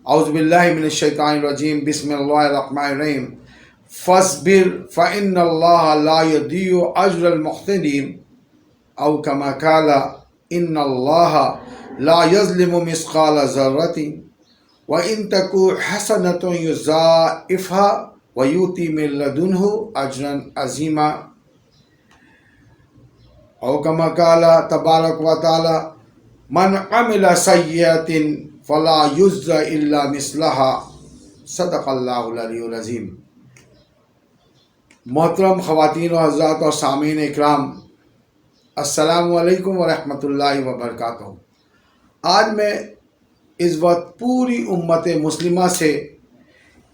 اعوذ باللہ من الشیطان الرجیم، بسم اللہ الرحمن الرحیم۔ فاصبر فإن اللہ لا یضیع اجر المحسنین، او کما قال ان اللہ لا یظلم مثقال ذرۃ وإن تک حسنۃ یضاعفها ویؤتی من لدنہ اجرا عظیما، او کما قال تبارک و تعالی من عمل سیئۃ فلا یجزی الا مثلها، صدق اللہ العلی العظیم۔ محترم خواتین و حضرات اور سامعین اکرام، السلام علیکم ورحمۃ اللہ وبرکاتہ۔ آج میں اس وقت پوری امت مسلمہ سے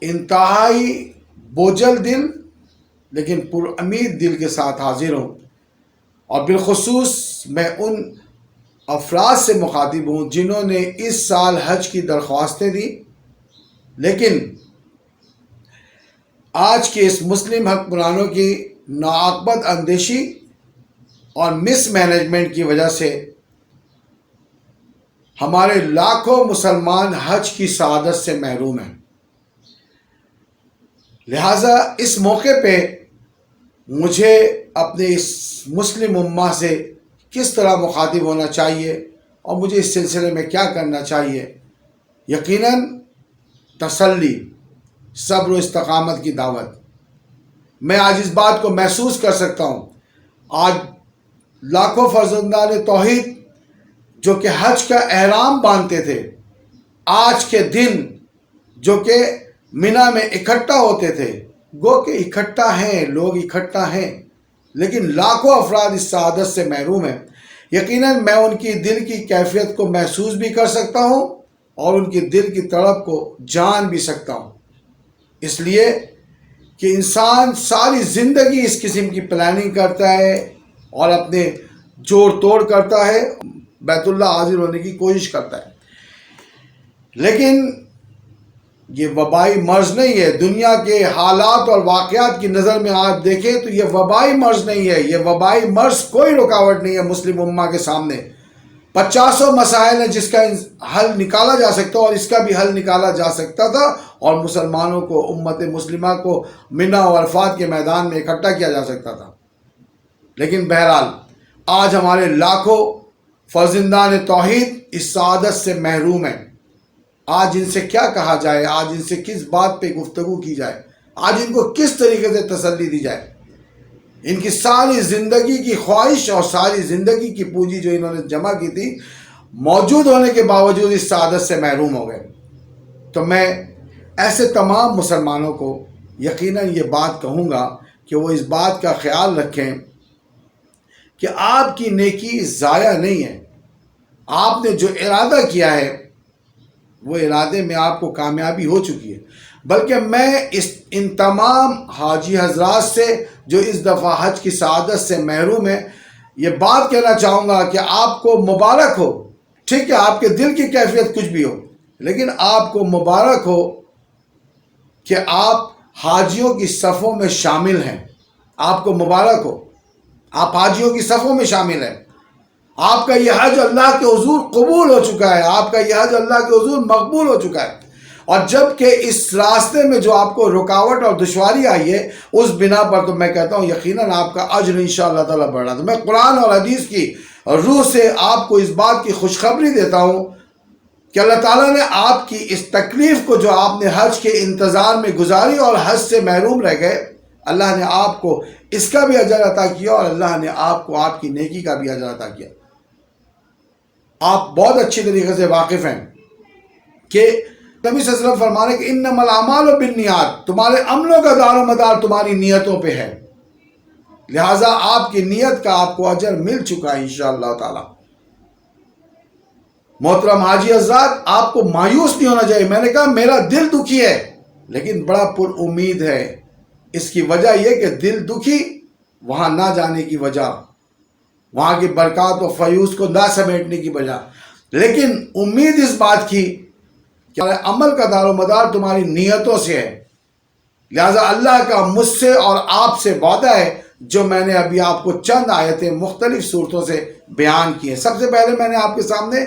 انتہائی بوجھل دل لیکن پر امید دل کے ساتھ حاضر ہوں، اور بالخصوص میں ان افراد سے مخاطب ہوں جنہوں نے اس سال حج کی درخواستیں دی، لیکن آج کے اس مسلم حکمرانوں کی ناعاقبت اندیشی اور مس مینجمنٹ کی وجہ سے ہمارے لاکھوں مسلمان حج کی سعادت سے محروم ہیں۔ لہٰذا اس موقع پہ مجھے اپنے اس مسلم امہ سے کس طرح مخاطب ہونا چاہیے اور مجھے اس سلسلے میں کیا کرنا چاہیے، یقیناً تسلی، صبر و استقامت کی دعوت۔ میں آج اس بات کو محسوس کر سکتا ہوں، آج لاکھوں فرزندان توحید جو کہ حج کا احرام باندھتے تھے، آج کے دن جو کہ منی میں اکٹھا ہوتے تھے، گو کہ اکٹھا ہیں، لوگ اکٹھا ہیں، لیکن لاکھوں افراد اس سعادت سے محروم ہیں۔ یقیناً میں ان کی دل کی کیفیت کو محسوس بھی کر سکتا ہوں اور ان کی دل کی تڑپ کو جان بھی سکتا ہوں، اس لیے کہ انسان ساری زندگی اس قسم کی پلاننگ کرتا ہے اور اپنے جوڑ توڑ کرتا ہے، بیت اللہ حاضر ہونے کی کوشش کرتا ہے، لیکن یہ وبائی مرض نہیں ہے۔ دنیا کے حالات اور واقعات کی نظر میں آپ دیکھیں تو یہ وبائی مرض نہیں ہے، یہ وبائی مرض کوئی رکاوٹ نہیں ہے مسلم امہ کے سامنے۔ 50 مسائل ہیں جس کا حل نکالا جا سکتا اور اس کا بھی حل نکالا جا سکتا تھا، اور مسلمانوں کو، امت مسلمہ کو منی و عرفات کے میدان میں اکٹھا کیا جا سکتا تھا، لیکن بہرحال آج ہمارے لاکھوں فرزندان توحید اس سعادت سے محروم ہیں۔ آج ان سے کیا کہا جائے، آج ان سے کس بات پہ گفتگو کی جائے، آج ان کو کس طریقے سے تسلی دی جائے۔ ان کی ساری زندگی کی خواہش اور ساری زندگی کی پونجی جو انہوں نے جمع کی تھی، موجود ہونے کے باوجود اس سعادت سے محروم ہو گئے۔ تو میں ایسے تمام مسلمانوں کو یقیناً یہ بات کہوں گا کہ وہ اس بات کا خیال رکھیں کہ آپ کی نیکی ضائع نہیں ہے۔ آپ نے جو ارادہ کیا ہے وہ ارادے میں آپ کو کامیابی ہو چکی ہے، بلکہ میں ان تمام حاجی حضرات سے جو اس دفعہ حج کی سعادت سے محروم ہیں یہ بات کہنا چاہوں گا کہ آپ کو مبارک ہو۔ ٹھیک ہے، آپ کے دل کی کیفیت کچھ بھی ہو، لیکن آپ کو مبارک ہو کہ آپ حاجیوں کی صفوں میں شامل ہیں۔ آپ کو مبارک ہو، آپ حاجیوں کی صفوں میں شامل ہیں۔ آپ کا یہ حج اللہ کے حضور قبول ہو چکا ہے، آپ کا یہ حج اللہ کے حضور مقبول ہو چکا ہے، اور جب کہ اس راستے میں جو آپ کو رکاوٹ اور دشواری آئی ہے اس بنا پر تو میں کہتا ہوں یقیناً آپ کا اجر انشاءاللہ تعالیٰ بڑھ رہا ہے۔ تو میں قرآن اور حدیث کی روح سے آپ کو اس بات کی خوشخبری دیتا ہوں کہ اللہ تعالیٰ نے آپ کی اس تکلیف کو جو آپ نے حج کے انتظار میں گزاری اور حج سے محروم رہ گئے، اللہ نے آپ کو اس کا بھی اجر عطا کیا، اور اللہ نے آپ کو آپ کی نیکی کا بھی اجر عطا کیا۔ آپ بہت اچھی طریقے سے واقف ہیں کہ نبی صلی اللہ علیہ وسلم فرمانے کہ انما الاعمال بالنیات، تمہارے عملوں کا دار و مدار تمہاری نیتوں پہ ہے، لہٰذا آپ کی نیت کا آپ کو اجر مل چکا ہے انشاءاللہ تعالی۔ محترم حاجی حضرات، آپ کو مایوس نہیں ہونا چاہیے۔ میں نے کہا میرا دل دکھی ہے لیکن بڑا پر امید ہے۔ اس کی وجہ یہ کہ دل دکھی وہاں نہ جانے کی وجہ، وہاں کی برکات و فیوز کو نہ سمیٹنے کی وجہ، لیکن امید اس بات کی کہ عمل کا دار و مدار تمہاری نیتوں سے ہے، لہذا اللہ کا مجھ سے اور آپ سے وعدہ ہے جو میں نے ابھی آپ کو چند آیتیں مختلف صورتوں سے بیان کی ہیں۔ سب سے پہلے میں نے آپ کے سامنے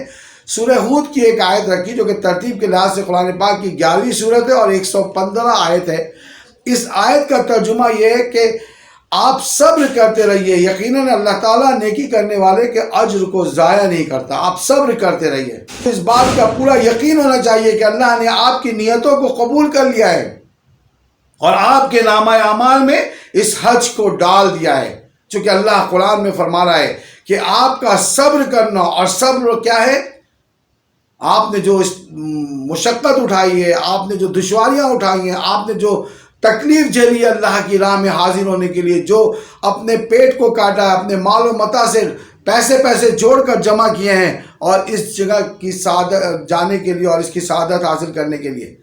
سورہ ہود کی ایک آیت رکھی جو کہ ترتیب کے لحاظ سے قرآن پاک کی 11ویں صورت ہے اور 115 آیت ہے۔ اس آیت کا ترجمہ یہ ہے کہ آپ صبر کرتے رہیے، یقیناً اللہ تعالیٰ نیکی کرنے والے کے اجر کو ضائع نہیں کرتا، آپ صبر کرتے رہیے۔ اس بات کا پورا یقین ہونا چاہیے کہ اللہ نے آپ کی نیتوں کو قبول کر لیا ہے اور آپ کے نامہ اعمال میں اس حج کو ڈال دیا ہے، چونکہ اللہ قرآن میں فرما رہا ہے کہ آپ کا صبر کرنا، اور صبر کیا ہے؟ آپ نے جو مشقت اٹھائی ہے، آپ نے جو دشواریاں اٹھائی ہیں، آپ نے جو تکلیف جھیلی ہے اللہ کی راہ میں حاضر ہونے کے لیے، جو اپنے پیٹ کو کاٹا ہے، اپنے مال و متاع سے پیسے جوڑ کر جمع کیے ہیں اور اس جگہ کی سعادت جانے کے لیے اور اس کی سعادت حاصل کرنے کے لیے۔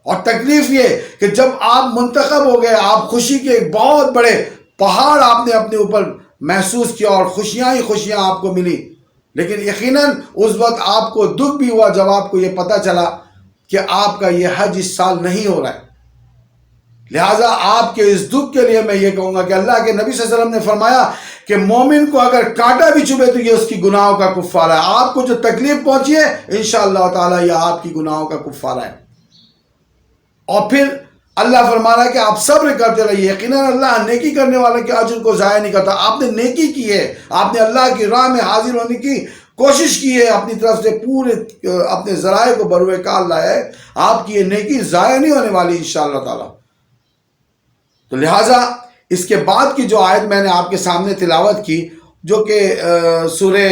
اور تکلیف یہ کہ جب آپ منتخب ہو گئے، آپ خوشی کے ایک بہت بڑے پہاڑ آپ نے اپنے اوپر محسوس کیا اور خوشیاں ہی خوشیاں آپ کو ملی، لیکن یقیناً اس وقت آپ کو دکھ بھی ہوا جب آپ کو یہ پتہ چلا کہ آپ کا یہ حج اس سال نہیں ہو رہا ہے۔ لہٰذا آپ کے اس دکھ کے لیے میں یہ کہوں گا کہ اللہ کے نبی صلی اللہ علیہ وسلم نے فرمایا کہ مومن کو اگر کانٹا بھی چبھے تو یہ اس کی گناہوں کا کفارہ ہے۔ آپ کو جو تکلیف پہنچی ہے انشاءاللہ تعالی یہ آپ کی گناہوں کا کفارہ ہے۔ اور پھر اللہ فرما رہا ہے کہ آپ صبر کرتے رہیے، یقیناً اللہ نیکی کرنے والے کے اجر کو ضائع نہیں کرتا۔ آپ نے نیکی کی ہے، آپ نے اللہ کی راہ میں حاضر ہونے کی کوشش کی ہے، اپنی طرف سے پورے اپنے ذرائع کو بروئے کار لایا ہے، آپ کی یہ نیکی ضائع نہیں ہونے والی انشاءاللہ تعالی۔ تو لہٰذا اس کے بعد کی جو آیت میں نے آپ کے سامنے تلاوت کی جو کہ سورہ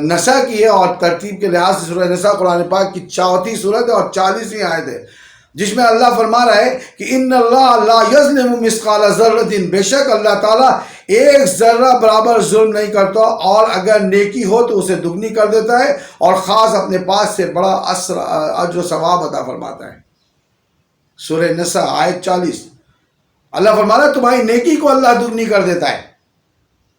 نساء کی ہے، اور ترتیب کے لحاظ سے سورہ نساء قرآن پاک کی 34 صورت ہے اور 40ویں آیت ہے، جس میں اللہ فرما رہا ہے کہ ان اللہ لا یظلم مثقال ذرۃ، بے شک اللہ تعالیٰ ایک ذرہ برابر ظلم نہیں کرتا، اور اگر نیکی ہو تو اسے دگنی کر دیتا ہے اور خاص اپنے پاس سے بڑا اجر و ثواب عطا فرماتا ہے۔ سورہ نساء آیت 40، اللہ فرما رہا ہے تمہاری نیکی کو اللہ دگنی کر دیتا ہے۔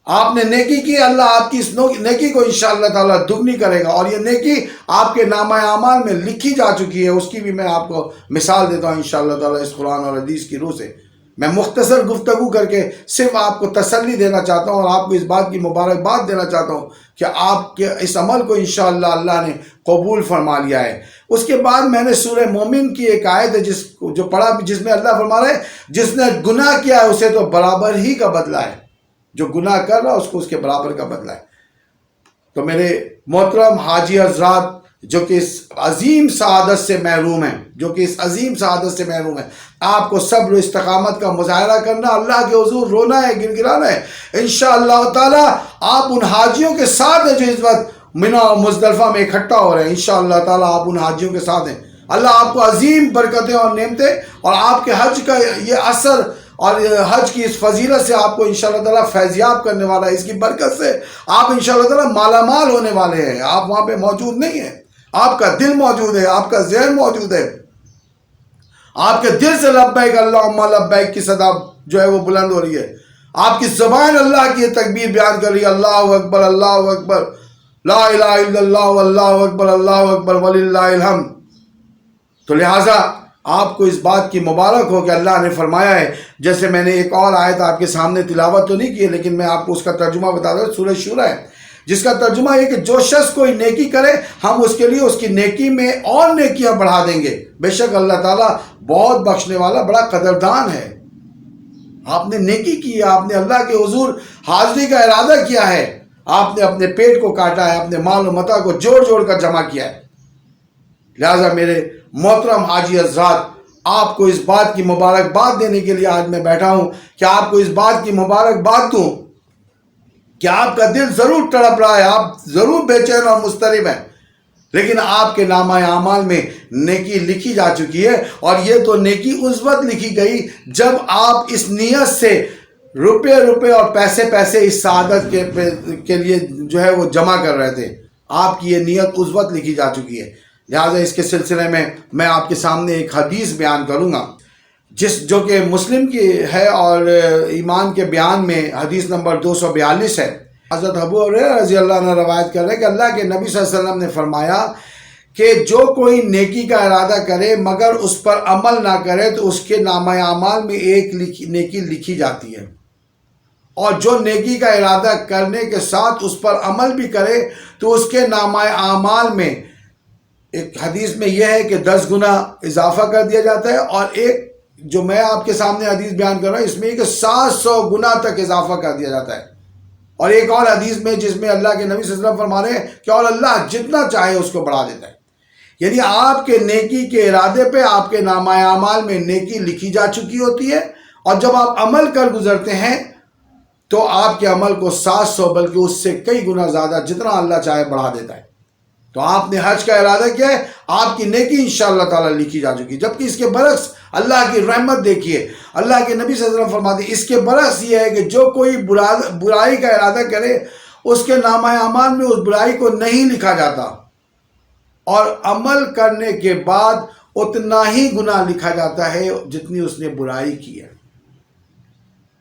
آپ نے نیکی کی، اللہ آپ کی اس نیکی کو انشاءاللہ تعالیٰ دگنی کرے گا، اور یہ نیکی آپ کے نامہ اعمال میں لکھی جا چکی ہے۔ اس کی بھی میں آپ کو مثال دیتا ہوں انشاءاللہ تعالیٰ اس قرآن اور حدیث کی روح سے۔ میں مختصر گفتگو کر کے صرف آپ کو تسلی دینا چاہتا ہوں اور آپ کو اس بات کی مبارکباد دینا چاہتا ہوں کہ آپ کے اس عمل کو انشاءاللہ اللہ نے قبول فرما لیا ہے۔ اس کے بعد میں نے سورہ مومن کی ایک آیت ہے جو پڑھا، جس میں اللہ فرما رہا ہے جس نے گناہ کیا ہے اسے تو برابر ہی کا بدلہ ہے، جو گناہ کر رہا اس کو اس کے برابر کا بدلہ ہے۔ تو میرے محترم حاجی حضرات جو کہ اس عظیم سعادت سے محروم ہیں، آپ کو صبر و استقامت کا مظاہرہ کرنا، اللہ کے حضور رونا ہے، گر گرانا ہے۔ انشاءاللہ تعالی آپ ان حاجیوں کے ساتھ ہیں جو اس وقت منی اور مزدلفہ میں اکٹھا ہو رہے ہیں، انشاءاللہ تعالی آپ ان حاجیوں کے ساتھ ہیں۔ اللہ آپ کو عظیم برکتیں اور نعمتیں اور آپ کے حج کا یہ اثر اور حج کی اس فضیلت سے آپ کو انشاءاللہ تعالیٰ فیضیاب کرنے والا ہے۔ اس کی برکت سے آپ انشاءاللہ تعالیٰ مالا مال ہونے والے ہیں۔ آپ وہاں پہ موجود نہیں ہیں، آپ کا دل موجود ہے، آپ کا ذہن موجود ہے، آپ کے دل سے لبیک اللہم لبیک کی صدا جو ہے وہ بلند ہو رہی ہے، آپ کی زبان اللہ کی تکبیر بیان کر رہی ہے، اللہ اکبر اللہ اکبر لا الہ الا اللہ واللہ اکبر اللہ اکبر وللہ الحمد۔ تو لہٰذا آپ کو اس بات کی مبارک ہو کہ اللہ نے فرمایا ہے، جیسے میں نے ایک اور آیت آپ کے سامنے تلاوت تو نہیں کی ہے لیکن میں آپ کو اس کا ترجمہ بتا دوں، سورہ شورى ہے، جس کا ترجمہ یہ کہ جو شخص کوئی نیکی کرے ہم اس کے لیے اس کی نیکی میں اور نیکیاں بڑھا دیں گے، بے شک اللہ تعالیٰ بہت بخشنے والا بڑا قدردان ہے۔ آپ نے نیکی کی ہے، آپ نے اللہ کے حضور حاضری کا ارادہ کیا ہے، آپ نے اپنے پیٹ کو کاٹا ہے، اپنے مال و متاع کو جوڑ جوڑ کر جمع کیا ہے۔ لہٰذا میرے محترم حاجی حضرات، آپ کو اس بات کی مبارکباد دینے کے لیے آج میں بیٹھا ہوں کہ آپ کو اس بات کی مبارکباد دوں کہ آپ کا دل ضرور تڑپ رہا ہے، آپ ضرور بے چین اور مضطرب ہیں، لیکن آپ کے نامہ اعمال میں نیکی لکھی جا چکی ہے، اور یہ تو نیکی اس وقت لکھی گئی جب آپ اس نیت سے روپے اور پیسے اس سعادت کے لیے جو ہے وہ جمع کر رہے تھے، آپ کی یہ نیت اس وقت لکھی جا چکی ہے۔ لہٰذا اس کے سلسلے میں آپ کے سامنے ایک حدیث بیان کروں گا جو کہ مسلم کی ہے اور ایمان کے بیان میں حدیث نمبر 242 ہے۔ حضرت ابو ہریرہ رضی اللہ عنہ روایت کر رہے ہیں کہ اللہ کے نبی صلی اللہ علیہ وسلم نے فرمایا کہ جو کوئی نیکی کا ارادہ کرے مگر اس پر عمل نہ کرے تو اس کے نامہ اعمال میں ایک نیکی لکھی جاتی ہے، اور جو نیکی کا ارادہ کرنے کے ساتھ اس پر عمل بھی کرے تو اس کے نامہ اعمال میں ایک حدیث میں یہ ہے کہ 10 گنا اضافہ کر دیا جاتا ہے، اور ایک جو میں آپ کے سامنے حدیث بیان کر رہا ہوں اس میں یہ کہ 700 گنا تک اضافہ کر دیا جاتا ہے۔ اور ایک اور حدیث میں جس میں اللہ کے نبی صلی اللہ علیہ وسلم فرما رہے ہیں کہ اور اللہ جتنا چاہے اس کو بڑھا دیتا ہے، یعنی آپ کے نیکی کے ارادے پہ آپ کے نامہ اعمال میں نیکی لکھی جا چکی ہوتی ہے، اور جب آپ عمل کر گزرتے ہیں تو آپ کے عمل کو 700 بلکہ اس سے کئی گنا زیادہ جتنا اللہ چاہے بڑھا دیتا ہے۔ تو آپ نے حج کا ارادہ کیا ہے، آپ کی نیکی انشاءاللہ تعالی لکھی جا چکی، جبکہ اس کے برعکس اللہ کی رحمت دیکھیے، اللہ کے نبی صلی اللہ علیہ وسلم فرماتے ہیں اس کے برعکس یہ ہے کہ جو کوئی برائی کا ارادہ کرے اس کے نامہ اعمال میں اس برائی کو نہیں لکھا جاتا، اور عمل کرنے کے بعد اتنا ہی گناہ لکھا جاتا ہے جتنی اس نے برائی کی ہے۔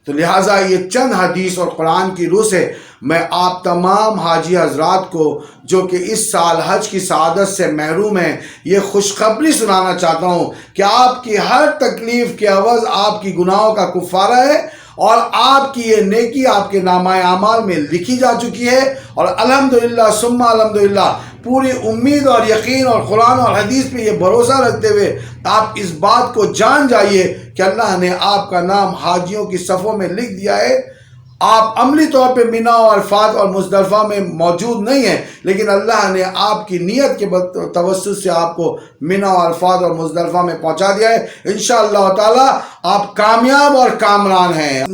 تو لہٰذا یہ چند حدیث اور قرآن کی روح سے میں آپ تمام حاجی حضرات کو جو کہ اس سال حج کی سعادت سے محروم ہیں یہ خوشخبری سنانا چاہتا ہوں کہ آپ کی ہر تکلیف کے عوض آپ کی گناہوں کا کفارہ ہے، اور آپ کی یہ نیکی آپ کے نامہ اعمال میں لکھی جا چکی ہے۔ اور الحمدللہ ثم الحمدللہ پوری امید اور یقین اور قرآن اور حدیث پہ یہ بھروسہ رکھتے ہوئے آپ اس بات کو جان جائیے کہ اللہ نے آپ کا نام حاجیوں کی صفوں میں لکھ دیا ہے۔ آپ عملی طور پہ مینا اور عرفات اور مزدلفہ میں موجود نہیں ہیں، لیکن اللہ نے آپ کی نیت کے توسط سے آپ کو مینا اور عرفات اور مزدلفہ میں پہنچا دیا ہے۔ انشاءاللہ تعالی آپ کامیاب اور کامران ہیں۔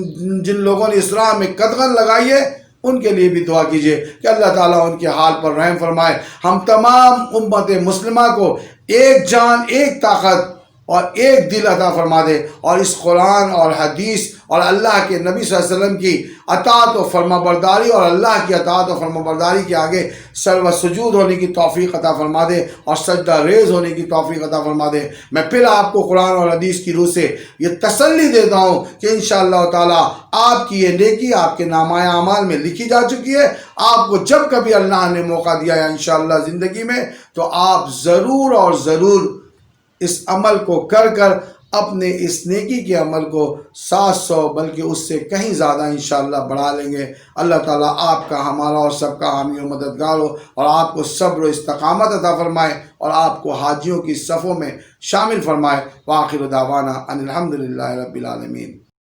جن لوگوں نے اس راہ میں قدغن لگائی ہے ان کے لیے بھی دعا کیجئے کہ اللہ تعالیٰ ان کے حال پر رحم فرمائے۔ ہم تمام امت مسلمہ کو ایک جان، ایک طاقت اور ایک دل عطا فرما دے، اور اس قرآن اور حدیث اور اللہ کے نبی صلی اللہ علیہ وسلم کی اطاعت و فرما برداری اور اللہ کی اطاعت و فرما برداری کے آگے سر و سجود ہونے کی توفیق عطا فرما دے اور سجدہ ریز ہونے کی توفیق عطا فرما دے۔ میں پھر آپ کو قرآن اور حدیث کی روح سے یہ تسلی دیتا ہوں کہ انشاءاللہ تعالی آپ کی یہ نیکی آپ کے نامہ اعمال میں لکھی جا چکی ہے۔ آپ کو جب کبھی اللہ نے موقع دیا ہے انشاءاللہ زندگی میں تو آپ ضرور اور ضرور اس عمل کو کر اپنے اس نیکی کے عمل کو 700 بلکہ اس سے کہیں زیادہ انشاءاللہ بڑھا لیں گے۔ اللہ تعالیٰ آپ کا، ہمارا اور سب کا حامی و مددگار ہو، اور آپ کو صبر و استقامت عطا فرمائے، اور آپ کو حاجیوں کی صفوں میں شامل فرمائے۔ وآخر دعوانا ان الحمدللہ رب العالمین۔